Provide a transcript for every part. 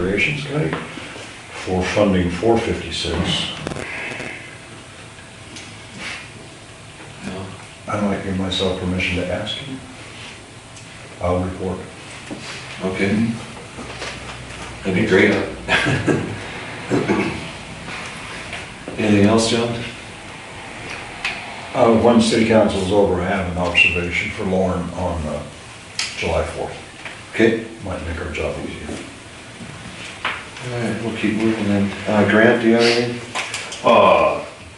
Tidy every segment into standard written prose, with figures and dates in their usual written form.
Appropriations Committee for funding 456. No. I might give myself permission to ask him. I'll report. Okay. That'd be great. Anything else, John? When city council's over, I have an observation for Lauren on July 4th. Okay. Might make our job easier. All right, we'll keep moving then. Grant, do you have anything?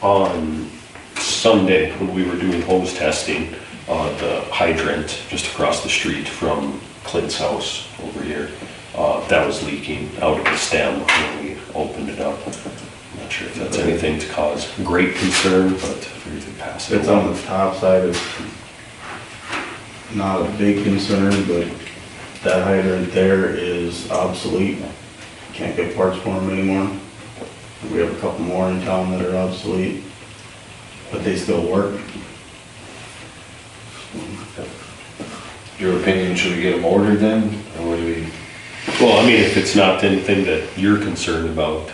On Sunday, when we were doing hose testing, the hydrant just across the street from Clint's house over here, that was leaking out of the stem when we opened it up. I'm not sure if that's anything to cause great concern, but everything passed. It's on the top side, it's not a big concern, but that hydrant there is obsolete. Can't get parts for them anymore. We have a couple more in town that are obsolete, but they still work. Your opinion, should we get them ordered then, or what do we? Well, I mean, if it's not anything that you're concerned about,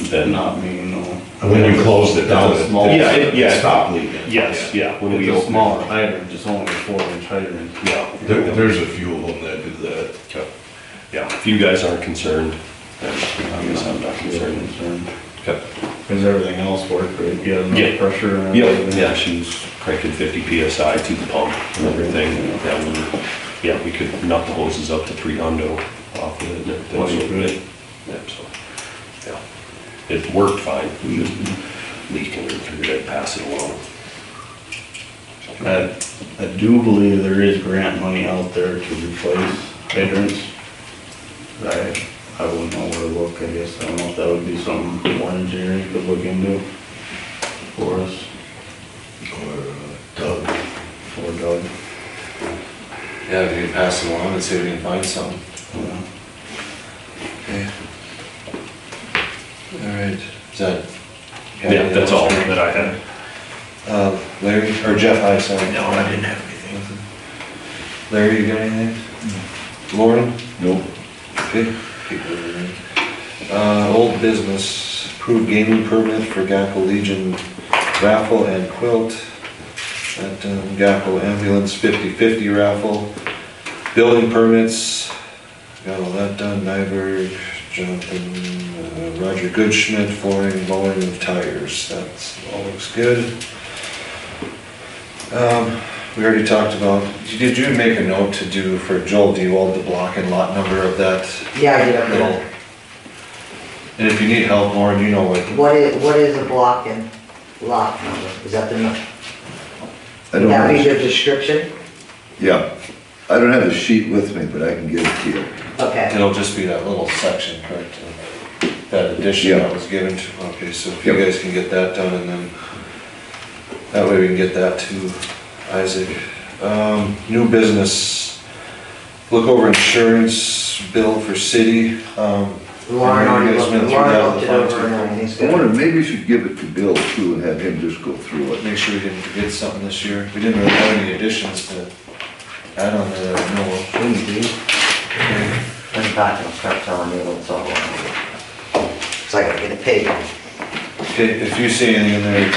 Then not me, no. When you closed it down, It's a small, Yeah, yeah. stop leaking. yes, yeah, when we It's a opened. smaller hydrant, just only a 4-inch hydrant. Yeah, There's a few of them that do that. okay. Yeah, if you guys aren't concerned, then I guess I'm not concerned. Okay. Because everything else worked, right? You had Yeah. enough pressure and Yeah, everything. yeah, she was cranking 50 PSI to the pump and everything. Yeah, we could knock the hoses up to 3 hundo off of it and everything. Well, you could. Yeah, so, yeah. It worked fine, we just leaking and figured I'd pass it along. I do believe there is grant money out there to replace hydrants. I wouldn't know where to look, I guess. I don't know if that would be something more engineering could look into for us, Doug. or Doug. Yeah, we can pass it along and see if we can find something. Yeah. Okay. All right, is that? Yeah, that's all that I had. Larry, or Jeff, I said. No, I didn't have anything. Larry, you got anything? Lauren? Nope. Okay. Keep moving. Old business, approved gaming permit for Gackel Legion raffle and quilt. At Gackel Ambulance 50/50 raffle. Building permits, got all that done. Nyberg, Jonathan, Roger Goodschmidt, flooring, mowing of tires. That's all looks good. We already talked about, did you make a note to do for Joel Dewald, the block and lot number of that? Yeah, I did up little? there. And if you need help, Lauren, you know what. What is a block and lot number? Is that the, I don't that be have, the description? yeah, I don't have the sheet with me, but I can give it to you. Okay, It'll just be that little section, correct? That addition Yeah. that was given to, okay, so if you Yep. guys can get that done and then, that way we can get that to Isaac. New business, look over insurance bill for city. Lauren already You guys went looked, through Lauren that looked with it over fine-tooth and comb. everything's I wonder, good. maybe you should give it to Bill too and have him just go through it. Make sure we didn't forget something this year. We didn't really have any additions to add on there that I know of. Shouldn't be. Then back and start telling me what's all wrong. Cause I gotta get it paid. Okay, if you see anything in there,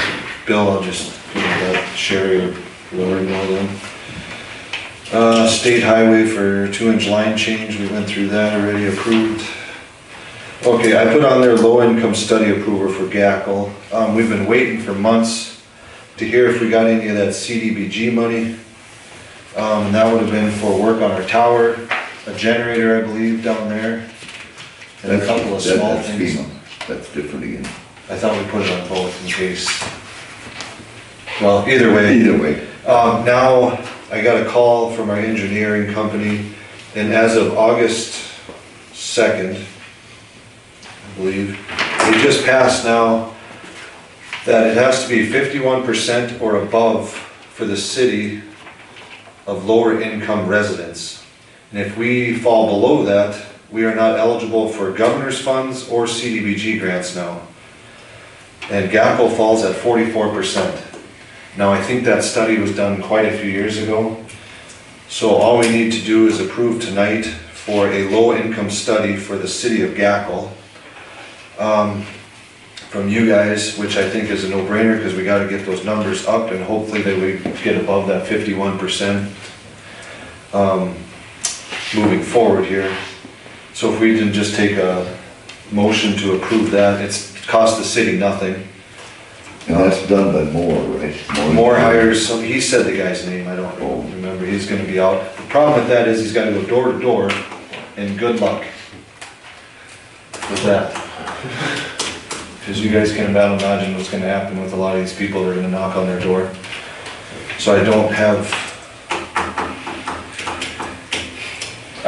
Bill, I'll just, let Sherry or Lauren know then. State highway for 2-inch line change, we went through that already, approved. Okay, I put on there low income study approval for Gackel. We've been waiting for months to hear if we got any of that CDBG money. And that would have been for work on our tower, a generator, I believe, down there. And a couple of small That's things. FEMA. That's different again. I thought we put it on both in case. Well, either way. Either way, Now, I got a call from our engineering company, and as of August 2nd, I believe, they just passed now that it has to be 51% or above for the city of lower income residents. And if we fall below that, we are not eligible for governor's funds or CDBG grants now. And Gackel falls at 44%. Now, I think that study was done quite a few years ago. So all we need to do is approve tonight for a low-income study for the city of Gackle. From you guys, which I think is a no-brainer, because we gotta get those numbers up, and hopefully that we get above that 51%. Moving forward here. So if we can just take a motion to approve that, it's cost the city nothing. And that's done by Moore, right? Moore hires, so he said the guy's name, I don't remember, he's gonna be out. The problem with that is he's gotta go door to door, and good luck with that. Cause you guys can about imagine what's gonna happen with a lot of these people that are gonna knock on their door. So I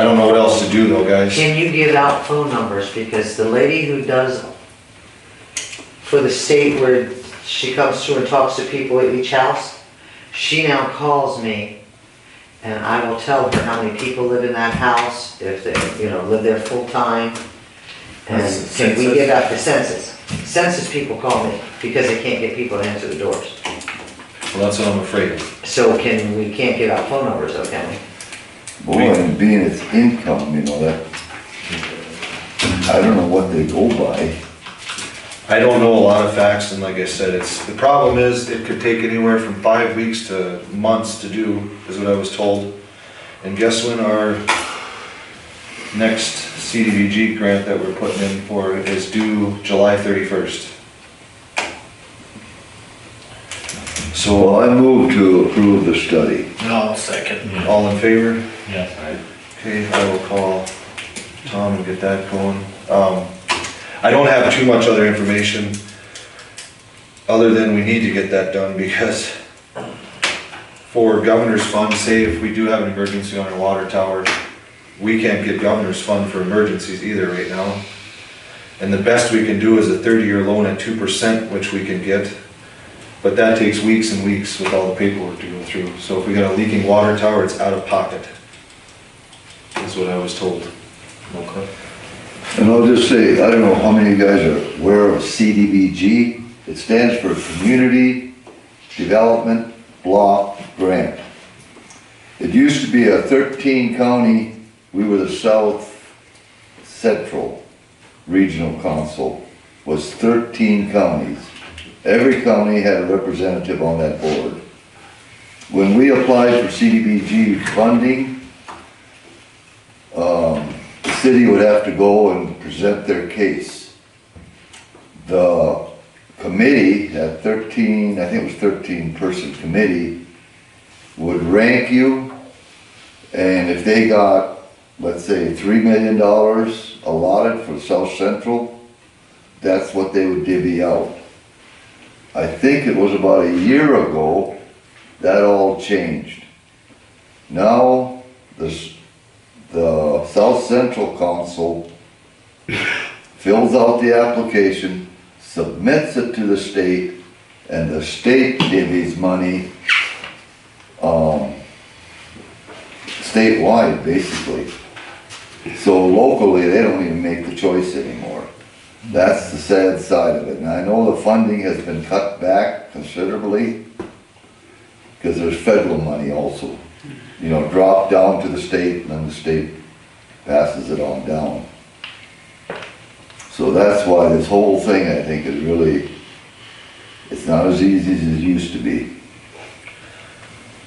don't know what else to do though, guys. Can you give out phone numbers, because the lady who does for the state where she comes through and talks to people at each house, she now calls me and I will tell her how many people live in that house, if they, live there full time. And That's can we census? give out the census? Census people call me because they can't get people to answer the doors. Well, that's what I'm afraid of. So we can't give out phone numbers though, can we? Boy, and being its income, that, I don't know what they go by. I don't know a lot of facts, and like I said, the problem is, it could take anywhere from 5 weeks to months to do, is what I was told. And guess when our next CDBG grant that we're putting in for is due July 31st. So, Well, I move to approve the study. No, second. all in favor? Yeah. Okay, I will call Tom and get that going. I don't have too much other information, other than we need to get that done, because for governor's fund, say if we do have an emergency on our water tower, we can't get governor's fund for emergencies either right now. And the best we can do is a 30-year loan at 2%, which we can get, but that takes weeks and weeks with all the paperwork to go through. So if we got a leaking water tower, it's out of pocket, is what I was told. Okay. And I'll just say, I don't know how many of you guys are aware of CDBG. It stands for Community Development Block Grant. It used to be a 13 county, we were the South Central Regional Council, was 13 counties. Every county had a representative on that board. When we applied for CDBG funding, the city would have to go and present their case. The committee, that 13, I think it was 13-person committee, would rank you, and if they got, let's say, $3 million allotted for South Central, that's what they would divvy out. I think it was about a year ago, that all changed. Now, the South Central Council fills out the application, submits it to the state, and the state divvies money, statewide, basically. So locally, they don't even make the choice anymore. That's the sad side of it. And I know the funding has been cut back considerably, because there's federal money also. Drop down to the state, and then the state passes it on down. So that's why this whole thing, I think, is really, it's not as easy as it used to be.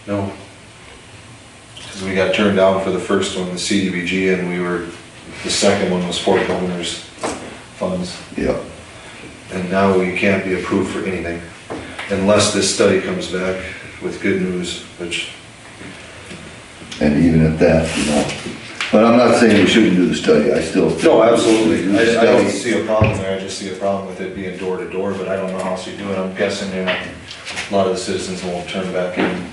No. Because we got turned down for the first one, the CDBG, and the second one was Fort Governor's funds. Yeah. And now we can't be approved for anything unless this study comes back with good news, which, And even at that, But I'm not saying we shouldn't do the study, I still. no, absolutely. The I don't study- see a problem there, I just see a problem with it being door to door, but I don't know how else you do it. I'm guessing a lot of the citizens won't turn back in.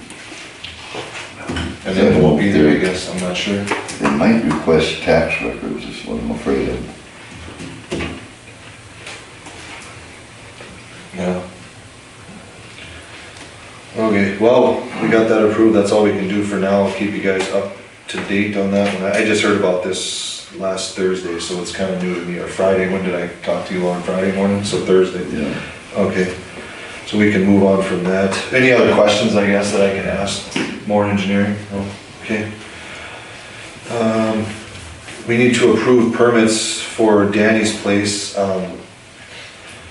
And then it won't be there, I guess, I'm not sure. They might request tax records, is what I'm afraid of. Yeah. Okay, well, we got that approved, that's all we can do for now. I'll keep you guys up to date on that one. I just heard about this last Thursday, so it's kind of new to me, or Friday. When did I talk to you on Friday morning? So Thursday. Yeah. Okay, so we can move on from that. Any other questions, I guess, that I can ask? More engineering? No? Okay. we need to approve permits for Danny's Place,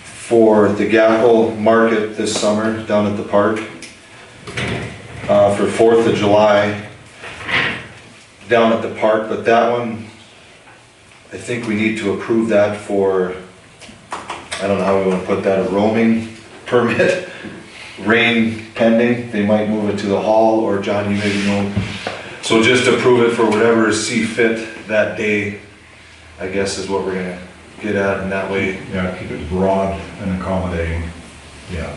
for the Gackle Market this summer down at the park. For 4th of July down at the park, but that one, I think we need to approve that for, I don't know how we wanna put that, a roaming permit, rain pending, they might move it to the hall, or John, you maybe know. So just approve it for whatever see fit that day, I guess is what we're gonna get at, and that way, Yeah, keep it broad and accommodating, yeah.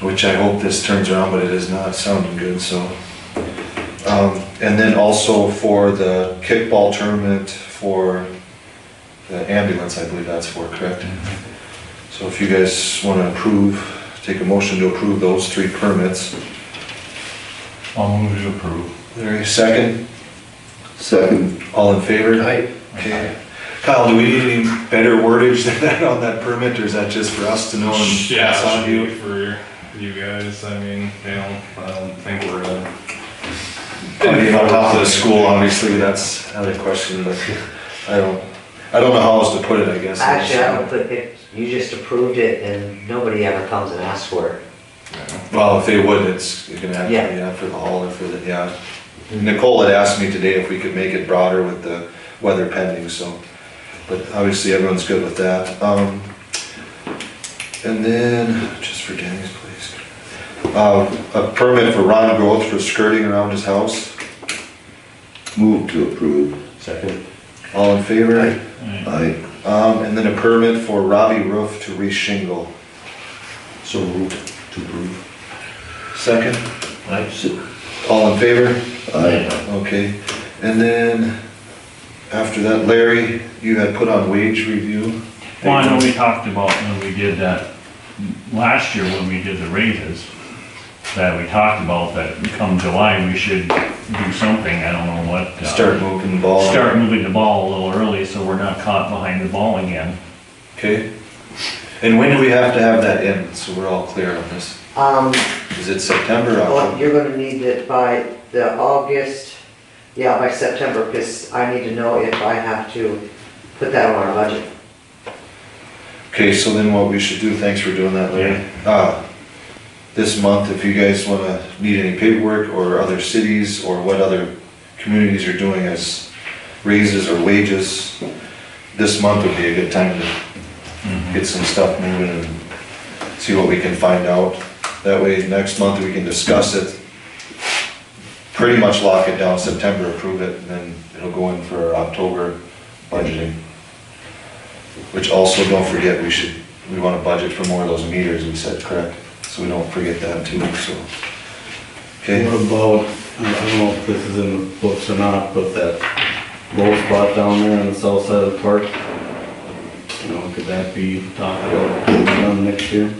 which I hope this turns around, but it is not sounding good, so. And then also for the kickball tournament for the ambulance, I believe that's for, correct? So if you guys wanna approve, take a motion to approve those 3 permits. I'll move to approve. Larry, second, Second, all in favor? Aye. Okay. Kyle, do we need any better wordage than that on that permit, or is that just for us to know and Yeah, pass on to should be you? for you guys, I mean, I don't think we're gonna. I mean, on top of the school, obviously, that's out of question, but I don't know how else to put it, I guess. Actually, I would put it, you just approved it and nobody ever comes and asks for it. Well, if they would, it's gonna have to be, yeah, for the hall or for the, yeah. Nicole had asked me today if we could make it broader with the weather pending, so, but obviously everyone's good with that. And then, just for Danny's place, a permit for Ron Groth for skirting around his house. move to approve. Second. All in favor? Aye. And then a permit for Robbie Roof to re-shingle. So moved to approve. Second? S- All in favor? Aye. Okay, and then after that, Larry, you had put on wage review. Well, I know we talked about when we did that last year when we did the raises, that we talked about that come July, we should do something, I don't know what. Start moving the ball. Start moving the ball a little early so we're not caught behind the ball again. Okay. And when do we have to have that in, so we're all clear on this? Is it September or Well, October? you're gonna need it by the August, yeah, by September, because I need to know if I have to put that on our budget. Okay, so then what we should do, thanks for doing that, Larry. This month, if you guys wanna need any paperwork, or other cities, or what other communities are doing as raises or wages, this month would be a good time to get some stuff moving and see what we can find out. That way, next month we can discuss it, pretty much lock it down, September, approve it, and then it'll go in for our October budgeting. Which also, don't forget, we wanna budget for more of those meters, we said, correct? So we don't forget that too, so. Okay, What about, I don't know if this is in the books or not, but that low spot down there on the south side of the park, you know, could that be talked about getting done next year?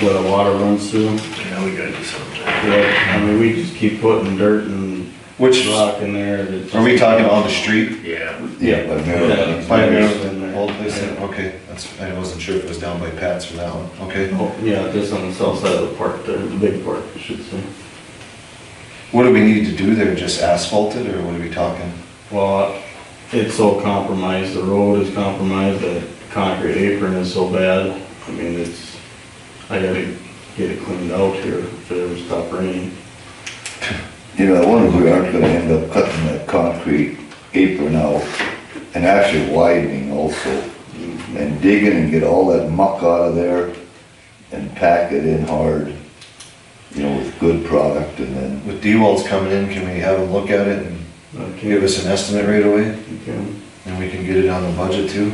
Where the water runs through? now we gotta do something. Yeah, I mean, we just keep putting dirt and Which, rock in there. that just- are we talking on the street? Yeah. Yeah, by Maryland. By Yeah. Maryland, old place, okay, I wasn't sure if it was down by Pat's for that one, okay. Oh, yeah, just on the south side of the park there, the big park, I should say. What do we need to do there, just asphalt it, or what are we talking? Well, it's so compromised, the road is compromised, the concrete apron is so bad. I mean, I gotta get it cleaned out here if it ever stop raining. You know, I wonder if we aren't gonna end up cutting that concrete apron out and actually widening also. And digging and get all that muck out of there and pack it in hard, you know, with good product and then, With D-Walls coming in, can we have them look at it and Okay. give us an estimate right away? Okay. And we can get it on the budget too?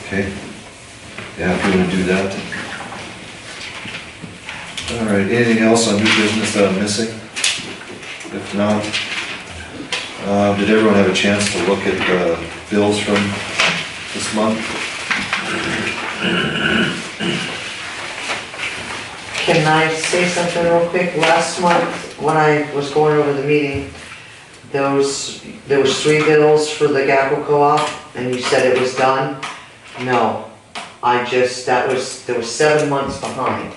Okay. Yeah, if you wanna do that. All right, anything else on new business that I'm missing? If not, did everyone have a chance to look at the bills from this month? Can I say something real quick? Last month, when I was going over the meeting, there was 3 bills for the Gackle Co-op, and you said it was done. No, there was 7 months behind.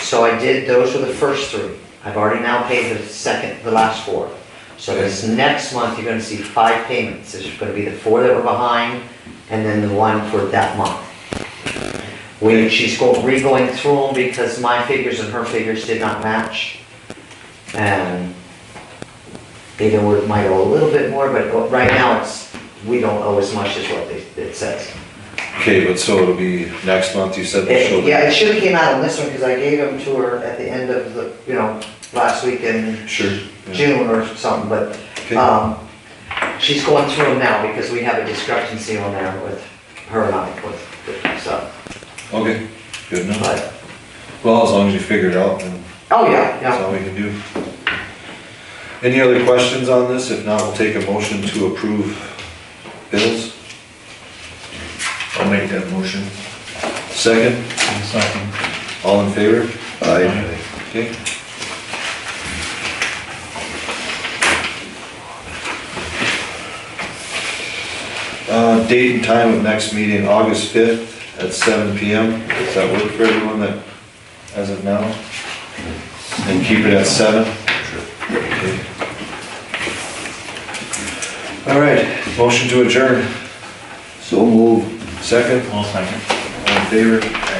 So those were the first 3. I've already now paid the last 4. So this next month, you're gonna see 5 payments. There's gonna be the 4 that were behind, and then the one for that month. She's re-going through them because my figures and her figures did not match. And either we might owe a little bit more, but right now we don't owe as much as what it says. Okay, but so it'll be next month, you said? Yeah, it should've came out on this one, because I gave them to her at the end of the, last week in Sure. yeah. June or something, but, Okay. she's going through them now, because we have a discrepancy on there with her and I, with stuff. Okay, good enough. But, Well, as long as you figure it out, then oh, yeah, that's all we can do. Any other questions on this? If not, we'll take a motion to approve bills. I'll make that motion. Second, Second. all in favor? I, Okay. Date and time of next meeting, August 5th at 7 PM. Does that work for everyone that, as of now? And keep it at 7? Okay. All right, motion to adjourn. so move. Second, I'll second. all in favor?